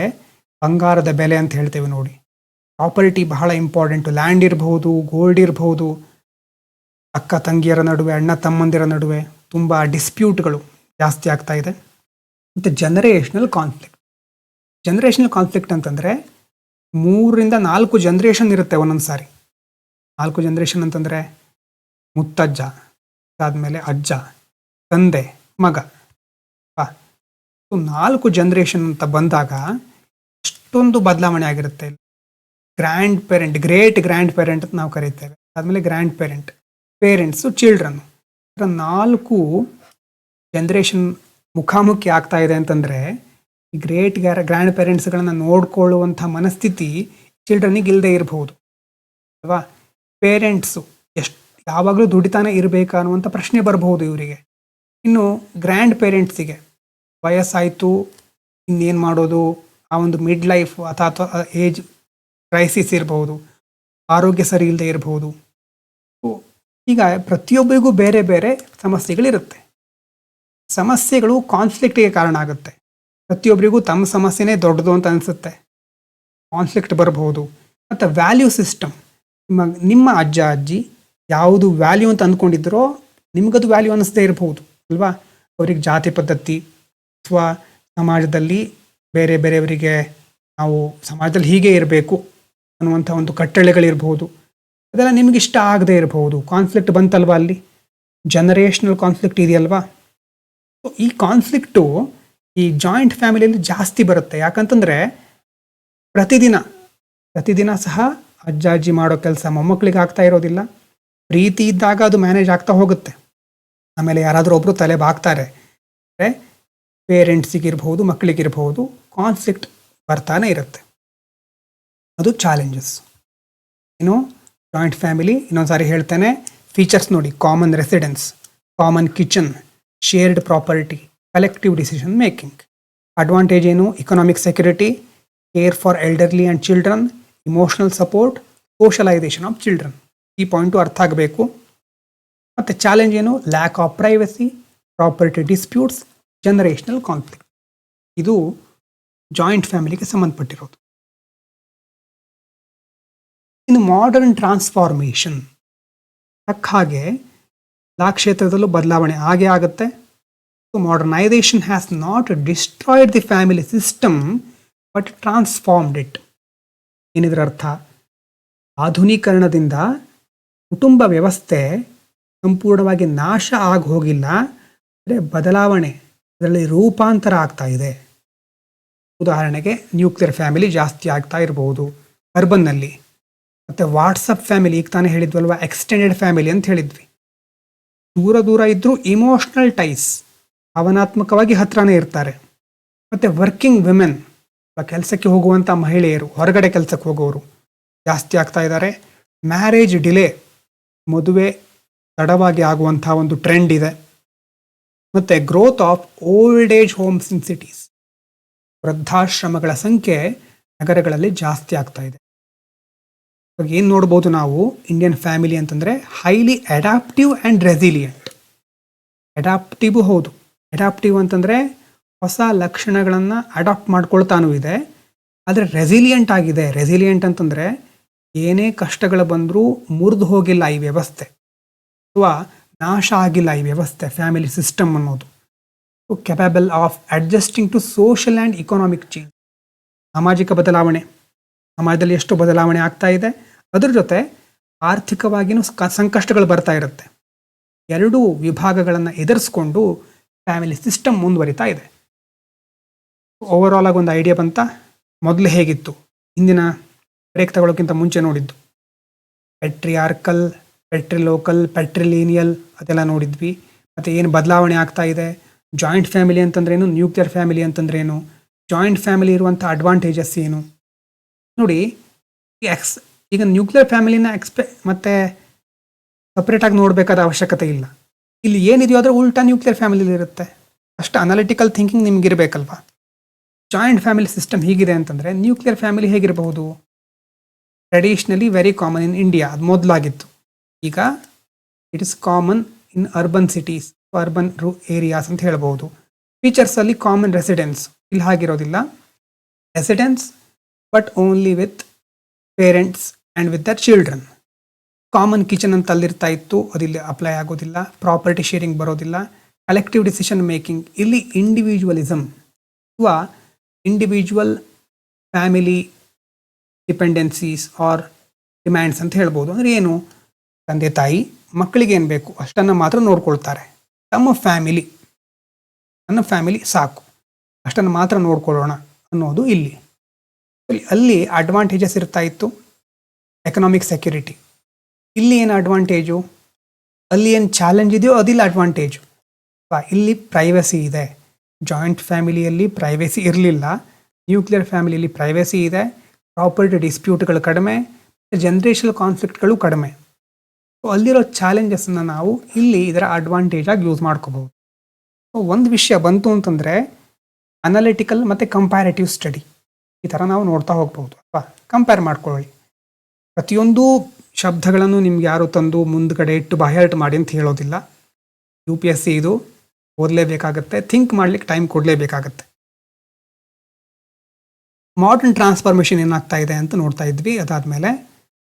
ಬಂಗಾರದ ಬೆಲೆ ಅಂತ ಹೇಳ್ತೇವೆ ನೋಡಿ, ಪ್ರಾಪರ್ಟಿ ಬಹಳ ಇಂಪಾರ್ಟೆಂಟು. ಲ್ಯಾಂಡ್ ಇರಬಹುದು, ಗೋಲ್ಡ್ ಇರಬಹುದು, ಅಕ್ಕ ತಂಗಿಯರ ನಡುವೆ, ಅಣ್ಣ ತಮ್ಮಂದಿರ ನಡುವೆ ತುಂಬ ಡಿಸ್ಪ್ಯೂಟ್ಗಳು ಜಾಸ್ತಿ ಆಗ್ತಾ ಇದೆ. ಮತ್ತು ಜನರೇಷನಲ್ ಕಾನ್ಫ್ಲಿಕ್ಟ್ ಅಂತಂದರೆ 3ರಿಂದ 4 ಜನ್ರೇಷನ್ ಇರುತ್ತೆ ಒಂದೊಂದು ಸಾರಿ. 4 ಜನ್ರೇಷನ್ ಅಂತಂದರೆ ಮುತ್ತಜ್ಜ, ಅದಾದಮೇಲೆ ಅಜ್ಜ, ತಂದೆ, ಮಗ. 4 ಜನ್ರೇಷನ್ ಅಂತ ಬಂದಾಗ ಅಷ್ಟೊಂದು ಬದಲಾವಣೆ ಆಗಿರುತ್ತೆ. ಗ್ರ್ಯಾಂಡ್ ಪೇರೆಂಟ್ ಅಂತ ನಾವು ಕರೀತೇವೆ. ಆದಮೇಲೆ ಗ್ರ್ಯಾಂಡ್ ಪೇರೆಂಟ್ಸು, ಚಿಲ್ಡ್ರನ್ನು. 4 ಜನ್ರೇಷನ್ ಮುಖಾಮುಖಿ ಆಗ್ತಾ ಇದೆ ಅಂತಂದರೆ ಈ ಗ್ರ್ಯಾಂಡ್ ಪೇರೆಂಟ್ಸ್ಗಳನ್ನು ನೋಡ್ಕೊಳ್ಳುವಂಥ ಮನಸ್ಥಿತಿ ಚಿಲ್ಡ್ರನಿಗೆ ಇಲ್ಲದೆ ಇರಬಹುದು ಅಲ್ವಾ. ಪೇರೆಂಟ್ಸು ಯಾವಾಗಲೂ ದುಡಿತಾನೆ ಇರಬೇಕಾ ಅನ್ನುವಂಥ ಪ್ರಶ್ನೆ ಬರಬಹುದು ಇವರಿಗೆ. ಇನ್ನು ಗ್ರ್ಯಾಂಡ್ ಪೇರೆಂಟ್ಸಿಗೆ ವಯಸ್ಸಾಯಿತು, ಇನ್ನೇನು ಮಾಡೋದು, ಆ ಒಂದು ಮಿಡ್ ಲೈಫ್ ಅಥವಾ ಏಜ್ ಕ್ರೈಸಿಸ್ ಇರಬಹುದು, ಆರೋಗ್ಯ ಸರಿ ಇಲ್ಲದೆ ಇರಬಹುದು. ಈಗ ಪ್ರತಿಯೊಬ್ಬರಿಗೂ ಬೇರೆ ಬೇರೆ ಸಮಸ್ಯೆಗಳಿರುತ್ತೆ. ಸಮಸ್ಯೆಗಳು ಕಾನ್ಫ್ಲಿಕ್ಟಿಗೆ ಕಾರಣ ಆಗುತ್ತೆ. ಪ್ರತಿಯೊಬ್ಬರಿಗೂ ತಮ್ಮ ಸಮಸ್ಯೆನೇ ದೊಡ್ಡದು ಅಂತ ಅನಿಸುತ್ತೆ, ಕಾನ್ಫ್ಲಿಕ್ಟ್ ಬರಬಹುದು. ಮತ್ತು ವ್ಯಾಲ್ಯೂ ಸಿಸ್ಟಮ್, ನಿಮ್ಮ ಅಜ್ಜ ಅಜ್ಜಿ ಯಾವುದು ವ್ಯಾಲ್ಯೂ ಅಂತ ಅಂದ್ಕೊಂಡಿದ್ರೋ ನಿಮಗದು ವ್ಯಾಲ್ಯೂ ಅನ್ನಿಸದೇ ಇರಬಹುದು ಅಲ್ವಾ. ಅವ್ರಿಗೆ ಜಾತಿ ಪದ್ಧತಿ ಅಥವಾ ಸಮಾಜದಲ್ಲಿ ಬೇರೆ ಬೇರೆಯವರಿಗೆ ನಾವು ಸಮಾಜದಲ್ಲಿ ಹೀಗೆ ಇರಬೇಕು ಅನ್ನುವಂಥ ಒಂದು ಕಟ್ಟಳೆಗಳಿರ್ಬೋದು, ಅದೆಲ್ಲ ನಿಮ್ಗೆ ಇಷ್ಟ ಆಗದೆ ಇರಬಹುದು. ಕಾನ್ಫ್ಲಿಕ್ಟ್ ಬಂತಲ್ವಾ, ಅಲ್ಲಿ ಜನರೇಷನಲ್ ಕಾನ್ಫ್ಲಿಕ್ಟ್ ಇದೆಯಲ್ವಾ. ಈ ಕಾನ್ಫ್ಲಿಕ್ಟು ಈ ಜಾಯಿಂಟ್ ಫ್ಯಾಮಿಲಿಯಲ್ಲಿ ಜಾಸ್ತಿ ಬರುತ್ತೆ. ಯಾಕಂತಂದರೆ ಪ್ರತಿದಿನ ಸಹ ಅಜ್ಜ ಅಜ್ಜಿ ಮಾಡೋ ಕೆಲಸ ಮೊಮ್ಮಕ್ಕಳಿಗೆ ಆಗ್ತಾ ಇರೋದಿಲ್ಲ. ಪ್ರೀತಿ ಇದ್ದಾಗ ಅದು ಮ್ಯಾನೇಜ್ ಆಗ್ತಾ ಹೋಗುತ್ತೆ. ಆಮೇಲೆ ಯಾರಾದರೂ ಒಬ್ಬರು ತಲೆ ಬಾಗ್ತಾರೆ, ಪೇರೆಂಟ್ಸಿಗಿರ್ಬೋದು ಮಕ್ಕಳಿಗಿರ್ಬೋದು, ಕಾನ್ಫ್ಲಿಕ್ಟ್ ಬರ್ತಾನೆ ಇರುತ್ತೆ. ಅದು ಚಾಲೆಂಜಸ್. ಇನ್ನು ಜಾಯಿಂಟ್ ಫ್ಯಾಮಿಲಿ ಇನ್ನೊಂದು ಸಾರಿ ಹೇಳ್ತೇನೆ, ಫೀಚರ್ಸ್ ನೋಡಿ: common residence, common kitchen, shared property, collective decision making. Advantage ಏನು? Economic security, care for elderly and children, emotional support, socialisation of children. ಈ ಪಾಯಿಂಟು ಅರ್ಥ ಆಗಬೇಕು. ಮತ್ತು ಚಾಲೆಂಜ್ ಏನು? Lack of privacy, property disputes, generational conflict. ಇದು joint ಫ್ಯಾಮಿಲಿಗೆ ಸಂಬಂಧಪಟ್ಟಿರೋದು. ಇನ್ನು ಮಾಡರ್ನ್ ಟ್ರಾನ್ಸ್ಫಾರ್ಮೇಷನ್, ತಕ್ಕ ಹಾಗೆ ಎಲ್ಲ ಕ್ಷೇತ್ರದಲ್ಲೂ ಬದಲಾವಣೆ ಆಗೇ ಆಗುತ್ತೆ. So modernisation has not destroyed the family system but transformed it. ಏನಿದ್ರ ಅರ್ಥ? ಆಧುನೀಕರಣದಿಂದ ಕುಟುಂಬ ವ್ಯವಸ್ಥೆ ಸಂಪೂರ್ಣವಾಗಿ ನಾಶ ಆಗಿ ಹೋಗಿಲ್ಲ, ಅಂದರೆ ಬದಲಾವಣೆ, ಅದರಲ್ಲಿ ರೂಪಾಂತರ ಆಗ್ತಾ ಇದೆ. ಉದಾಹರಣೆಗೆ ನ್ಯೂಕ್ಲಿಯರ್ ಫ್ಯಾಮಿಲಿ ಜಾಸ್ತಿ ಆಗ್ತಾ ಇರಬಹುದು ಅರ್ಬನ್ನಲ್ಲಿ. ಮತ್ತು ವಾಟ್ಸಪ್ ಫ್ಯಾಮಿಲಿ, ಈಗ ತಾನೇ ಹೇಳಿದ್ವಲ್ವ, ಎಕ್ಸ್ಟೆಂಡೆಡ್ ಫ್ಯಾಮಿಲಿ ಅಂತ ಹೇಳಿದ್ವಿ. ದೂರ ಇದ್ದರೂ ಇಮೋಷ್ನಲ್ ಟೈಸ್, ಭಾವನಾತ್ಮಕವಾಗಿ ಹತ್ರನೇ ಇರ್ತಾರೆ. ಮತ್ತು ವರ್ಕಿಂಗ್ ವಿಮೆನ್, ಕೆಲಸಕ್ಕೆ ಹೋಗುವಂಥ ಮಹಿಳೆಯರು, ಹೊರಗಡೆ ಕೆಲಸಕ್ಕೆ ಹೋಗೋರು ಜಾಸ್ತಿ ಆಗ್ತಾ ಇದ್ದಾರೆ. ಮ್ಯಾರೇಜ್ ಡಿಲೇ, ಮದುವೆ ತಡವಾಗಿ ಆಗುವಂಥ ಒಂದು ಟ್ರೆಂಡ್ ಇದೆ. ಮತ್ತು growth of old age homes in cities, ವೃದ್ಧಾಶ್ರಮಗಳ ಸಂಖ್ಯೆ ನಗರಗಳಲ್ಲಿ ಜಾಸ್ತಿ ಆಗ್ತಾ ಇದೆ. ಇವಾಗ ಏನು ನೋಡ್ಬೋದು ನಾವು ಇಂಡಿಯನ್ ಫ್ಯಾಮಿಲಿ ಅಂತಂದರೆ highly adaptive and resilient. Adaptive ಹೌದು, ಅಡಾಪ್ಟಿವ್ ಅಂತಂದರೆ ಹೊಸ ಲಕ್ಷಣಗಳನ್ನು ಅಡಾಪ್ಟ್ ಮಾಡ್ಕೊಳ್ತಾನೂ ಇದೆ, ಆದರೆ ರೆಸಿಲಿಯಂಟ್ ಆಗಿದೆ. ರೆಸಿಲಿಯಂಟ್ ಅಂತಂದರೆ ಏನೇ ಕಷ್ಟಗಳು ಬಂದರೂ ಮುರಿದು ಹೋಗಿಲ್ಲ ಈ ವ್ಯವಸ್ಥೆ, ಅಥವಾ ನಾಶ ಆಗಿಲ್ಲ ಈ ವ್ಯವಸ್ಥೆ, ಫ್ಯಾಮಿಲಿ ಸಿಸ್ಟಮ್ ಅನ್ನೋದು. Capable of adjusting to social and economic change. ಸಾಮಾಜಿಕ ಬದಲಾವಣೆ, ಸಮಾಜದಲ್ಲಿ ಎಷ್ಟು ಬದಲಾವಣೆ ಆಗ್ತಾ ಇದೆ, ಅದ್ರ ಜೊತೆ ಆರ್ಥಿಕವಾಗಿಯೂ ಸಂಕಷ್ಟಗಳು ಬರ್ತಾ ಇರುತ್ತೆ. ಎರಡೂ ವಿಭಾಗಗಳನ್ನು ಎದುರಿಸ್ಕೊಂಡು ಫ್ಯಾಮಿಲಿ ಸಿಸ್ಟಮ್ ಮುಂದುವರಿತಾ ಇದೆ. ಓವರಾಲ್ ಆಗಿ ಒಂದು ಐಡಿಯಾ ಬಂತ. ಮೊದಲು ಹೇಗಿತ್ತು? ಹಿಂದಿನ ಬ್ರೇಕ್ ತಗೊಳ್ಳೋಕ್ಕಿಂತ ಮುಂಚೆ ನೋಡಿದ್ದು ಪೆಟ್ರಿಯಾರ್ಕಲ್, ಪೆಟ್ರಿಲೋಕಲ್, ಪೆಟ್ರಿಲೀನಿಯಲ್ ಅದೆಲ್ಲ ನೋಡಿದ್ವಿ. ಮತ್ತು ಏನು ಬದಲಾವಣೆ ಆಗ್ತಾ ಇದೆ, ಜಾಯಿಂಟ್ ಫ್ಯಾಮಿಲಿ ಅಂತಂದ್ರೇನು, ನ್ಯೂಕ್ಲಿಯರ್ ಫ್ಯಾಮಿಲಿ ಅಂತಂದ್ರೇನು, ಜಾಯಿಂಟ್ ಫ್ಯಾಮಿಲಿ ಇರುವಂಥ ಅಡ್ವಾಂಟೇಜಸ್ ಏನು ನೋಡಿ. ಈಗ ನ್ಯೂಕ್ಲಿಯರ್ ಫ್ಯಾಮಿಲಿನ ಮತ್ತು ಸಪ್ರೇಟಾಗಿ ನೋಡಬೇಕಾದ ಅವಶ್ಯಕತೆ ಇಲ್ಲ. ಇಲ್ಲಿ ಏನಿದೆಯೋ ಆದರೆ ಉಲ್ಟಾ ನ್ಯೂಕ್ಲಿಯರ್ ಫ್ಯಾಮಿಲಿಲಿ ಇರುತ್ತೆ. ಅಷ್ಟು ಅನಾಲಿಟಿಕಲ್ ಥಿಂಕಿಂಗ್ ನಿಮಗಿರಬೇಕಲ್ವಾ. ಜಾಯಿಂಟ್ ಫ್ಯಾಮಿಲಿ ಸಿಸ್ಟಮ್ ಹೀಗಿದೆ ಅಂತಂದರೆ ನ್ಯೂಕ್ಲಿಯರ್ ಫ್ಯಾಮಿಲಿ ಹೇಗಿರಬಹುದು? Traditionally very common in India, ಅದು ಮೊದಲಾಗಿತ್ತು. ಈಗ it is common in urban cities, urban areas ಅಂತ ಹೇಳ್ಬೋದು. ಫೀಚರ್ಸಲ್ಲಿ ಕಾಮನ್ ರೆಸಿಡೆನ್ಸ್, ಇಲ್ಲಿ ಹಾಗಿರೋದಿಲ್ಲ. Residence but only with parents and with their children. Common kitchen ಅಂತ ಅಲ್ಲಿರ್ತಾ ಇತ್ತು, ಅದಿಲ್ಲಿ ಅಪ್ಲೈ ಆಗೋದಿಲ್ಲ. ಪ್ರಾಪರ್ಟಿ ಶೇರಿಂಗ್ ಬರೋದಿಲ್ಲ. ಕಲೆಕ್ಟಿವ್ ಡಿಸಿಷನ್ ಮೇಕಿಂಗ್, ಇಲ್ಲಿ ಇಂಡಿವಿಜುವಲಿಸಮ್ ಅಥವಾ individual family dependencies are demands ಅಂತ ಹೇಳ್ಬೋದು. ಅಂದರೆ ಏನು? ತಂದೆ ತಾಯಿ ಮಕ್ಕಳಿಗೆ ಏನು ಬೇಕು ಅಷ್ಟನ್ನು ಮಾತ್ರ ನೋಡ್ಕೊಳ್ತಾರೆ. ನನ್ನ ಫ್ಯಾಮಿಲಿ ಸಾಕು, ಅಷ್ಟನ್ನು ಮಾತ್ರ ನೋಡ್ಕೊಳ್ಳೋಣ ಅನ್ನೋದು ಇಲ್ಲಿ. ಅಲ್ಲಿ ಅಡ್ವಾಂಟೇಜಸ್ ಇರ್ತಾ ಇತ್ತು. ಎಕನಾಮಿಕ್ ಸೆಕ್ಯೂರಿಟಿ, ಇಲ್ಲಿ ಏನು ಅಡ್ವಾಂಟೇಜು? ಅಲ್ಲಿ ಏನು ಚಾಲೆಂಜ್ ಇದೆಯೋ ಅದಿಲ್ಲ ಅಡ್ವಾಂಟೇಜು. ಇಲ್ಲಿ ಪ್ರೈವಸಿ ಇದೆ. ಜಾಯಿಂಟ್ ಫ್ಯಾಮಿಲಿಯಲ್ಲಿ ಪ್ರೈವಸಿ ಇರಲಿಲ್ಲ, ನ್ಯೂಕ್ಲಿಯರ್ ಫ್ಯಾಮಿಲಿಯಲ್ಲಿ ಪ್ರೈವಸಿ ಇದೆ. ಪ್ರಾಪರ್ಟಿ ಡಿಸ್ಪ್ಯೂಟ್ಗಳು ಕಡಿಮೆ, ಜನರೇಷನಲ್ ಕಾನ್ಫ್ಲಿಕ್ಟ್ಗಳು ಕಡಿಮೆ. ಸೊ ಅಲ್ಲಿರೋ ಚಾಲೆಂಜಸ್ನ ನಾವು ಇಲ್ಲಿ ಇದರ ಅಡ್ವಾಂಟೇಜಾಗಿ ಯೂಸ್ ಮಾಡ್ಕೋಬಹುದು. ಸೊ ಒಂದು ವಿಷಯ ಬಂತು ಅಂತಂದರೆ ಅನಾಲಿಟಿಕಲ್ ಮತ್ತು ಕಂಪ್ಯಾರಿಟಿವ್ ಸ್ಟಡಿ, ಈ ಥರ ನಾವು ನೋಡ್ತಾ ಹೋಗ್ಬೋದು. ಅಥವಾ ಕಂಪೇರ್ ಮಾಡ್ಕೊಳ್ಳಿ. ಪ್ರತಿಯೊಂದು ಶಬ್ದಗಳನ್ನು ನಿಮ್ಗೆ ಯಾರು ತಂದು ಮುಂದ್ಗಡೆ ಇಟ್ಟು ಬಾಯಾಟ ಮಾಡಿ ಅಂತ ಹೇಳೋದಿಲ್ಲ. UPSC ಇದು ಓದಲೇಬೇಕಾಗತ್ತೆ, ಥಿಂಕ್ ಮಾಡ್ಲಿಕ್ಕೆ ಟೈಮ್ ಕೊಡಲೇಬೇಕಾಗತ್ತೆ. ಮಾಡರ್ನ್ ಟ್ರಾನ್ಸ್ಫಾರ್ಮೇಷನ್ ಏನಾಗ್ತಾ ಇದೆ ಅಂತ ನೋಡ್ತಾ ಇದ್ವಿ. ಅದಾದಮೇಲೆ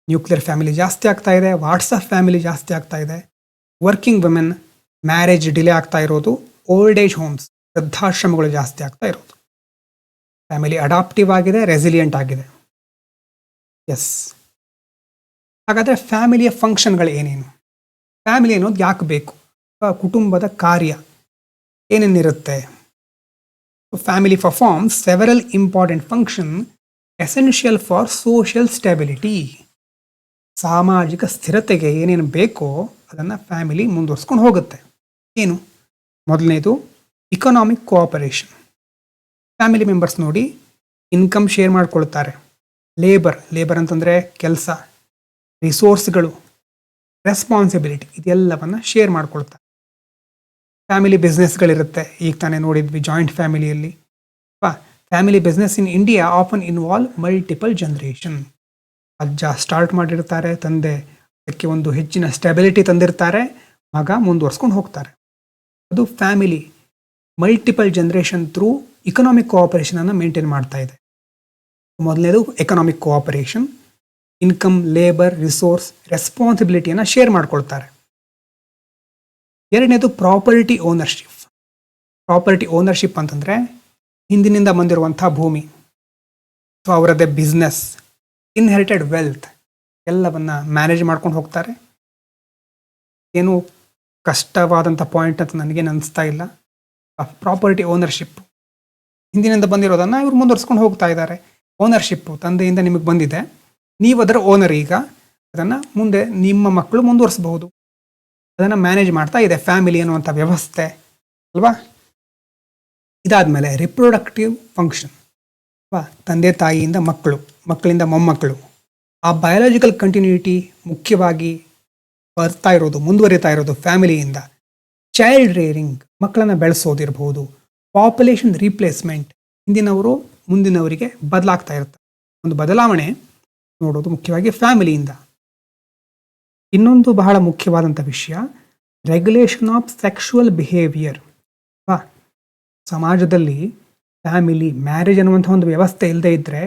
ನ್ಯೂಕ್ಲಿಯರ್ ಫ್ಯಾಮಿಲಿ ಜಾಸ್ತಿ ಆಗ್ತಾ ಇದೆ, ವಾಟ್ಸಪ್ ಫ್ಯಾಮಿಲಿ ಜಾಸ್ತಿ ಆಗ್ತಾ ಇದೆ, ವರ್ಕಿಂಗ್ ವುಮೆನ್ ಮ್ಯಾರೇಜ್ ಡಿಲೇ ಆಗ್ತಾ ಇರೋದು, ಓಲ್ಡ್ ಏಜ್ ಹೋಮ್ಸ್ ವೃದ್ಧಾಶ್ರಮಗಳು ಜಾಸ್ತಿ ಆಗ್ತಾ ಇರೋದು. ಫ್ಯಾಮಿಲಿ ಅಡಾಪ್ಟಿವ್ ಆಗಿದೆ, ರೆಸಿಲಿಯಂಟ್ ಆಗಿದೆ. ಎಸ್, ಹಾಗಾದರೆ ಫ್ಯಾಮಿಲಿಯ ಫಂಕ್ಷನ್ಗಳು ಏನೇನು, ಫ್ಯಾಮಿಲಿ ಅನ್ನೋದು ಯಾಕೆ ಬೇಕು, ಕುಟುಂಬದ ಕಾರ್ಯ ಏನೇನಿರುತ್ತೆ. Family performs several important function essential for social stability. ಸಾಮಾಜಿಕ ಸ್ಥಿರತೆಗೆ ಏನೇನು ಬೇಕೋ ಅದನ್ನು ಫ್ಯಾಮಿಲಿ ಮುಂದುವರ್ಸ್ಕೊಂಡು ಹೋಗುತ್ತೆ. ಏನು? ಮೊದಲನೇದು ಇಕನಾಮಿಕ್ ಕೋಆಪರೇಷನ್. ಫ್ಯಾಮಿಲಿ ಮೆಂಬರ್ಸ್ ನೋಡಿ ಇನ್ಕಮ್ ಶೇರ್ ಮಾಡ್ಕೊಳ್ತಾರೆ. ಲೇಬರ್ ಅಂತಂದರೆ ಕೆಲಸ, ರಿಸೋರ್ಸ್ಗಳು, ರೆಸ್ಪಾನ್ಸಿಬಿಲಿಟಿ ಇದೆಲ್ಲವನ್ನು ಶೇರ್ ಮಾಡ್ಕೊಳ್ತಾರೆ. ಫ್ಯಾಮಿಲಿ ಬಿಸ್ನೆಸ್ಗಳಿರುತ್ತೆ. ಈಗ ತಾನೇ ನೋಡಿದ್ವಿ ಜಾಯಿಂಟ್ ಫ್ಯಾಮಿಲಿಯಲ್ಲಿ. Family business in India often involve multiple generation. ಅಜ್ಜ ಸ್ಟಾರ್ಟ್ ಮಾಡಿರ್ತಾರೆ, ತಂದೆ ಅದಕ್ಕೆ ಒಂದು ಹೆಚ್ಚಿನ ಸ್ಟೆಬಿಲಿಟಿ ತಂದಿರ್ತಾರೆ, ಮಗ ಮುಂದುವರ್ಸ್ಕೊಂಡು ಹೋಗ್ತಾರೆ. ಅದು family multiple generation through economic ಕೋಆಪರೇಷನನ್ನು ಮೇಂಟೈನ್ ಮಾಡ್ತಾ ಇದೆ. ಮೊದಲನೇದು economic cooperation, income, labour, resource, ರೆಸ್ಪಾನ್ಸಿಬಿಲಿಟಿಯನ್ನು ಶೇರ್ ಮಾಡ್ಕೊಳ್ತಾರೆ. ಎರಡನೇದು ಪ್ರಾಪರ್ಟಿ ಓನರ್ಶಿಪ್. ಪ್ರಾಪರ್ಟಿ ಓನರ್ಶಿಪ್ ಅಂತಂದರೆ ಹಿಂದಿನಿಂದ ಬಂದಿರುವಂಥ ಭೂಮಿ ಅಥವಾ ಅವರದ್ದೇ ಬಿಸ್ನೆಸ್, ಇನ್ಹೆರಿಟೆಡ್ ವೆಲ್ತ್ ಎಲ್ಲವನ್ನು ಮ್ಯಾನೇಜ್ ಮಾಡ್ಕೊಂಡು ಹೋಗ್ತಾರೆ. ಏನು ಕಷ್ಟವಾದಂಥ ಪಾಯಿಂಟ್ ಅಂತ ನನಗೇನು ಅನಿಸ್ತಾ ಇಲ್ಲ. ಪ್ರಾಪರ್ಟಿ ಓನರ್ಶಿಪ್ ಹಿಂದಿನಿಂದ ಬಂದಿರೋದನ್ನು ಇವರು ಮುಂದುವರ್ಸ್ಕೊಂಡು ಹೋಗ್ತಾ ಇದ್ದಾರೆ. ಓನರ್ಶಿಪ್ಪು ತಂದೆಯಿಂದ ನಿಮಗೆ ಬಂದಿದೆ, ನೀವು ಅದರ ಓನರ್. ಈಗ ಅದನ್ನು ಮುಂದೆ ನಿಮ್ಮ ಮಕ್ಕಳು ಮುಂದುವರಿಸಬಹುದು. ಅದನ್ನು ಮ್ಯಾನೇಜ್ ಮಾಡ್ತಾ ಇದೆ ಫ್ಯಾಮಿಲಿ ಅನ್ನುವಂಥ ವ್ಯವಸ್ಥೆ ಅಲ್ವಾ. ಇದಾದಮೇಲೆ ರಿಪ್ರೊಡಕ್ಟಿವ್ ಫಂಕ್ಷನ್ ಅಲ್ವಾ, ತಂದೆ ತಾಯಿಯಿಂದ ಮಕ್ಕಳು, ಮಕ್ಕಳಿಂದ ಮೊಮ್ಮಕ್ಕಳು. ಆ ಬಯಾಲಜಿಕಲ್ ಕಂಟಿನ್ಯೂಟಿ ಮುಖ್ಯವಾಗಿ ಮುಂದುವರಿತಾ ಇರೋದು ಫ್ಯಾಮಿಲಿಯಿಂದ. ಚೈಲ್ಡ್ ರೇರಿಂಗ್, ಮಕ್ಕಳನ್ನು ಬೆಳೆಸೋದಿರ್ಬೋದು. ಪಾಪ್ಯುಲೇಷನ್ ರೀಪ್ಲೇಸ್ಮೆಂಟ್, ಹಿಂದಿನವರು ಮುಂದಿನವರಿಗೆ ಬದಲಾಗ್ತಾ ಇರ್ತಾರೆ. ಒಂದು ಬದಲಾವಣೆ ನೋಡೋದು ಮುಖ್ಯವಾಗಿ ಫ್ಯಾಮಿಲಿಯಿಂದ. ಇನ್ನೊಂದು ಬಹಳ ಮುಖ್ಯವಾದಂಥ ವಿಷಯ ರೆಗ್ಯುಲೇಷನ್ ಆಫ್ ಸೆಕ್ಷುವಲ್ ಬಿಹೇವಿಯರ್. ಸಮಾಜದಲ್ಲಿ ಫ್ಯಾಮಿಲಿ ಮ್ಯಾರೇಜ್ ಅನ್ನುವಂಥ ಒಂದು ವ್ಯವಸ್ಥೆ ಇಲ್ಲದೆ ಇದ್ದರೆ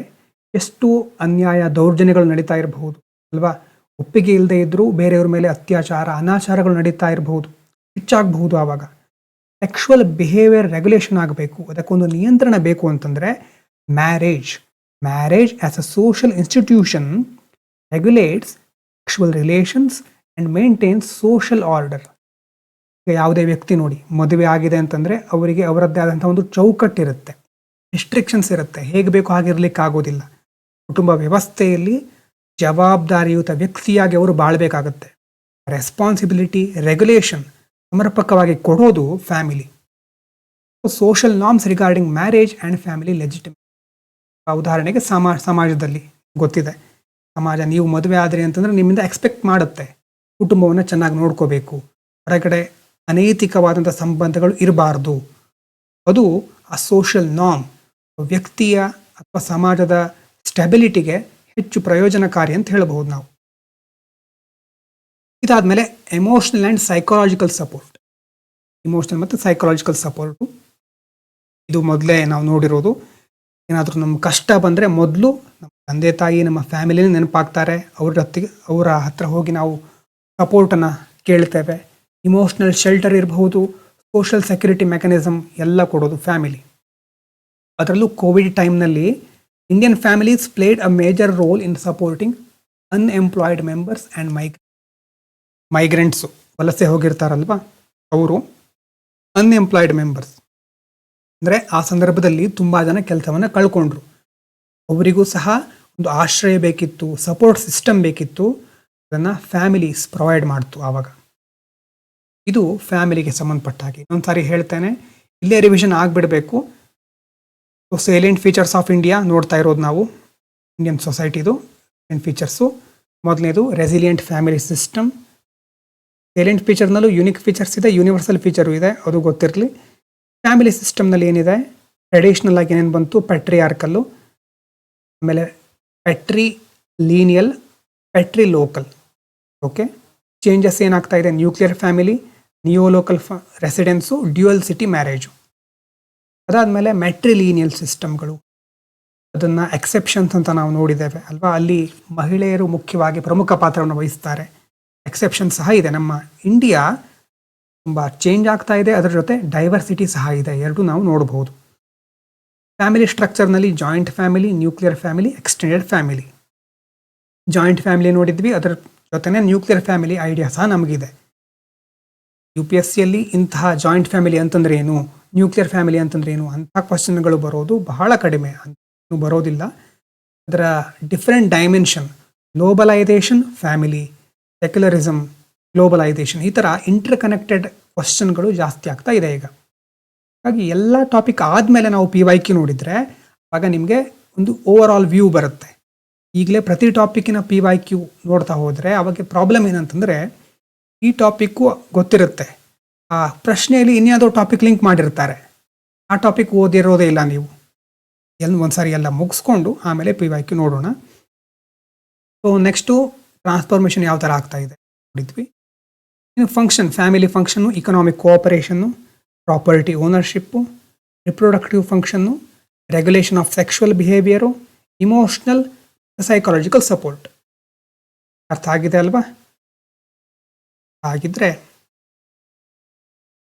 ಎಷ್ಟು ಅನ್ಯಾಯ, ದೌರ್ಜನ್ಯಗಳು ನಡೀತಾ ಇರಬಹುದು ಅಲ್ವಾ. ಒಪ್ಪಿಗೆ ಇಲ್ಲದೆ ಇದ್ದರೂ ಬೇರೆಯವ್ರ ಮೇಲೆ ಅತ್ಯಾಚಾರ, ಅನಾಚಾರಗಳು ನಡೀತಾ ಇರಬಹುದು, ಹೆಚ್ಚಾಗಬಹುದು. ಆವಾಗ ಸೆಕ್ಷುವಲ್ ಬಿಹೇವಿಯರ್ ರೆಗ್ಯುಲೇಷನ್ ಆಗಬೇಕು, ಅದಕ್ಕೊಂದು ನಿಯಂತ್ರಣ ಬೇಕು. ಅಂತಂದರೆ marriage as a social institution regulates sexual relations and maintains social order. ಯಾವುದೇ ವ್ಯಕ್ತಿ ನೋಡಿ ಮದುವೆ ಆಗಿದೆ ಅಂತಂದರೆ ಅವರಿಗೆ ಅವರದ್ದೇ ಆದಂಥ ಒಂದು ಚೌಕಟ್ಟಿರುತ್ತೆ, ರಿಸ್ಟ್ರಿಕ್ಷನ್ಸ್ ಇರುತ್ತೆ, ಹೇಗೆ ಬೇಕೋ ಹಾಗಿರ್ಲಿಕ್ಕೆ ಆಗೋದಿಲ್ಲ. ಕುಟುಂಬ ವ್ಯವಸ್ಥೆಯಲ್ಲಿ ಜವಾಬ್ದಾರಿಯುತ ವ್ಯಕ್ತಿಯಾಗಿ ಅವರು ಬಾಳಬೇಕಾಗತ್ತೆ. ರೆಸ್ಪಾನ್ಸಿಬಿಲಿಟಿ, ರೆಗ್ಯುಲೇಷನ್ ಸಮರ್ಪಕವಾಗಿ ಕೊಡೋದು family. Social norms regarding marriage and family legitimate. ಉದಾಹರಣೆಗೆ ಸಮಾಜದಲ್ಲಿ ಗೊತ್ತಿದೆ, ಸಮಾಜ ನೀವು ಮದುವೆ ಆದರೆ ಅಂತಂದರೆ ನಿಮ್ಮಿಂದ ಎಕ್ಸ್ಪೆಕ್ಟ್ ಮಾಡುತ್ತೆ ಕುಟುಂಬವನ್ನು ಚೆನ್ನಾಗಿ ನೋಡ್ಕೋಬೇಕು, ಹೊರಗಡೆ ಅನೈತಿಕವಾದಂಥ ಸಂಬಂಧಗಳು ಇರಬಾರ್ದು. ಅದು ಆ ಸೋಷಲ್ ನಾರ್ಮ್ ವ್ಯಕ್ತಿಯ ಅಥವಾ ಸಮಾಜದ ಸ್ಟೆಬಿಲಿಟಿಗೆ ಹೆಚ್ಚು ಪ್ರಯೋಜನಕಾರಿ ಅಂತ ಹೇಳಬಹುದು ನಾವು. ಇದಾದಮೇಲೆ emotional and psychological support. Emotional ಮತ್ತು ಸೈಕಾಲಜಿಕಲ್ ಸಪೋರ್ಟು ಇದು ಮೊದಲೇ ನಾವು ನೋಡಿರೋದು. ಏನಾದರೂ ನಮ್ಮ ಕಷ್ಟ ಬಂದರೆ ಮೊದಲು ನಮ್ಮ ತಂದೆ ತಾಯಿ, ನಮ್ಮ ಫ್ಯಾಮಿಲಿನೇ ನೆನಪಾಗ್ತಾರೆ. ಅವರ ಹತ್ರ ಹೋಗಿ ನಾವು ಸಪೋರ್ಟನ್ನು ಕೇಳ್ತೇವೆ. ಇಮೋಷ್ನಲ್ ಶೆಲ್ಟರ್ ಇರಬಹುದು, ಸೋಷಲ್ ಸೆಕ್ಯೂರಿಟಿ ಮೆಕ್ಯಾನಿಸಮ್ ಎಲ್ಲ ಕೊಡೋದು ಫ್ಯಾಮಿಲಿ. ಅದರಲ್ಲೂ ಕೋವಿಡ್ ಟೈಮ್ನಲ್ಲಿ Indian families played a major role in supporting unemployed members and migrants, ವಲಸೆ ಹೋಗಿರ್ತಾರಲ್ವ ಅವರು, ಅನ್ಎಂಪ್ಲಾಯ್ಡ್ ಮೆಂಬರ್ಸ್ ಅಂದರೆ ಆ ಸಂದರ್ಭದಲ್ಲಿ ತುಂಬ ಜನ ಕೆಲಸವನ್ನು ಕಳ್ಕೊಂಡ್ರು. ಅವರಿಗೂ ಸಹ ಒಂದು ಆಶ್ರಯ ಬೇಕಿತ್ತು, ಸಪೋರ್ಟ್ ಸಿಸ್ಟಮ್ ಬೇಕಿತ್ತು. ಅದನ್ನು ಫ್ಯಾಮಿಲೀಸ್ ಪ್ರೊವೈಡ್ ಮಾಡ್ತು ಆವಾಗ. ಇದು ಫ್ಯಾಮಿಲಿಗೆ ಸಂಬಂಧಪಟ್ಟ ಹಾಗೆ. ಇನ್ನೊಂದು ಸಾರಿ ಹೇಳ್ತೇನೆ, ಇಲ್ಲೇ ರಿವಿಷನ್ ಆಗಿಬಿಡಬೇಕು. ಸೈಲೆಂಟ್ ಫೀಚರ್ಸ್ ಆಫ್ ಇಂಡಿಯಾ ನೋಡ್ತಾ ಇರೋದು ನಾವು, ಇಂಡಿಯನ್ ಸೊಸೈಟಿದು ಸೈಲೆಂಟ್ ಫೀಚರ್ಸು. ಮೊದಲನೇದು ರೆಸಿಲಿಯಂಟ್ ಫ್ಯಾಮಿಲಿ ಸಿಸ್ಟಮ್. ಸೈಲೆಂಟ್ ಫೀಚರ್ನಲ್ಲೂ ಯುನಿಕ್ ಫೀಚರ್ಸ್ ಇದೆ, ಯೂನಿವರ್ಸಲ್ ಫೀಚರು ಇದೆ, ಅದು ಗೊತ್ತಿರಲಿ. ಫ್ಯಾಮಿಲಿ ಸಿಸ್ಟಮ್ನಲ್ಲಿ ಏನಿದೆ, ಟ್ರೆಡಿಷ್ನಲ್ ಆಗಿ ಏನೇನು ಬಂತು, ಪೆಟ್ರಿಯಾರ್ಕಲ್ಲು, ಆಮೇಲೆ patrilineal, patrilocal. Okay, changes ಏನಾಗ್ತಾ ಇದೆ, nuclear family, neolocal residence, dual city marriage. ಅದಾದಮೇಲೆ ಮೆಟ್ರಿಲೀನಿಯಲ್ ಸಿಸ್ಟಮ್ಗಳು, ಅದನ್ನು ಎಕ್ಸೆಪ್ಷನ್ಸ್ ಅಂತ ನಾವು ನೋಡಿದ್ದೇವೆ ಅಲ್ವಾ, ಅಲ್ಲಿ ಮಹಿಳೆಯರು ಮುಖ್ಯವಾಗಿ ಪ್ರಮುಖ ಪಾತ್ರವನ್ನು ವಹಿಸ್ತಾರೆ. ಎಕ್ಸೆಪ್ಷನ್ ಸಹ ಇದೆ. ನಮ್ಮ ಇಂಡಿಯಾ ತುಂಬ ಚೇಂಜ್ ಆಗ್ತಾ ಇದೆ, ಅದರ ಜೊತೆ ಡೈವರ್ಸಿಟಿ ಸಹ ಇದೆ, ಎರಡೂ ನಾವು ನೋಡಬಹುದು. ಫ್ಯಾಮಿಲಿ ಸ್ಟ್ರಕ್ಚರ್ನಲ್ಲಿ joint family, nuclear family, extended family. Joint family ನೋಡಿದ್ವಿ, ಅದರ ಜೊತೆನೇ ನ್ಯೂಕ್ಲಿಯರ್ ಫ್ಯಾಮಿಲಿ ಐಡಿಯಾ ಸಹ ನಮಗಿದೆ. UPSCಯಲ್ಲಿ ಇಂತಹ ಜಾಯಿಂಟ್ ಫ್ಯಾಮಿಲಿ ಅಂತಂದ್ರೆ ಏನು, ನ್ಯೂಕ್ಲಿಯರ್ ಫ್ಯಾಮಿಲಿ ಅಂತಂದ್ರೆ ಏನು ಅಂಥ ಕ್ವಶನ್ಗಳು ಬರೋದು ಬಹಳ ಕಡಿಮೆ, ಅಂತ ಬರೋದಿಲ್ಲ. ಅದರ different dimension, globalisation family, secularism, globalisation, ಈ ಥರ ಇಂಟರ್ ಕನೆಕ್ಟೆಡ್ ಕ್ವಶನ್ಗಳು ಜಾಸ್ತಿ ಆಗ್ತಾ ಇದೆ ಈಗ. ಹಾಗಾಗಿ ಎಲ್ಲ ಟಾಪಿಕ್ ಆದಮೇಲೆ ನಾವು PYQ ನೋಡಿದರೆ ಆಗ ನಿಮಗೆ ಒಂದು ಓವರ್ ಆಲ್ ವ್ಯೂ ಬರುತ್ತೆ. ಈಗಲೇ ಪ್ರತಿ ಟಾಪಿಕ್ಕಿನ PYQ ನೋಡ್ತಾ ಹೋದರೆ ಅವಾಗ ಪ್ರಾಬ್ಲಮ್ ಏನಂತಂದರೆ, ಈ ಟಾಪಿಕ್ಕು ಗೊತ್ತಿರುತ್ತೆ, ಆ ಪ್ರಶ್ನೆಯಲ್ಲಿ ಇನ್ಯಾವುದೋ ಟಾಪಿಕ್ ಲಿಂಕ್ ಮಾಡಿರ್ತಾರೆ, ಆ ಟಾಪಿಕ್ ಓದಿರೋದೇ ಇಲ್ಲ ನೀವು. ಒಂದ್ಸಾರಿ ಎಲ್ಲ ಮುಗಿಸ್ಕೊಂಡು ಆಮೇಲೆ PYQ ನೋಡೋಣ. ಸೊ ನೆಕ್ಸ್ಟು ಟ್ರಾನ್ಸ್ಫಾರ್ಮೇಷನ್ ಯಾವ ಥರ ಆಗ್ತಾ ಇದೆ ನೋಡಿದ್ವಿ. ಇನ್ನು function, family function, economic cooperation, property ownership, reproductive function, regulation of sexual behaviour, emotional psychological support. ಅರ್ಥ ಆಗಿದೆ ಅಲ್ವಾ? ಹಾಗಿದ್ರೆ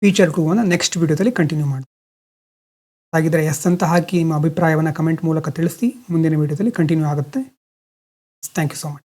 ಫೀಚರ್ 2 ಅನ್ನು ನೆಕ್ಸ್ಟ್ ವಿಡಿಯೋದಲ್ಲಿ ಕಂಟಿನ್ಯೂ ಮಾಡಿ. ಹಾಗಿದ್ರೆ ಎಸ್ ಅಂತ ಹಾಕಿ ನಿಮ್ಮ ಅಭಿಪ್ರಾಯವನ್ನು ಕಮೆಂಟ್ ಮೂಲಕ ತಿಳಿಸಿ. ಮುಂದಿನ ವಿಡಿಯೋದಲ್ಲಿ ಕಂಟಿನ್ಯೂ ಆಗುತ್ತೆ. Thank you so much.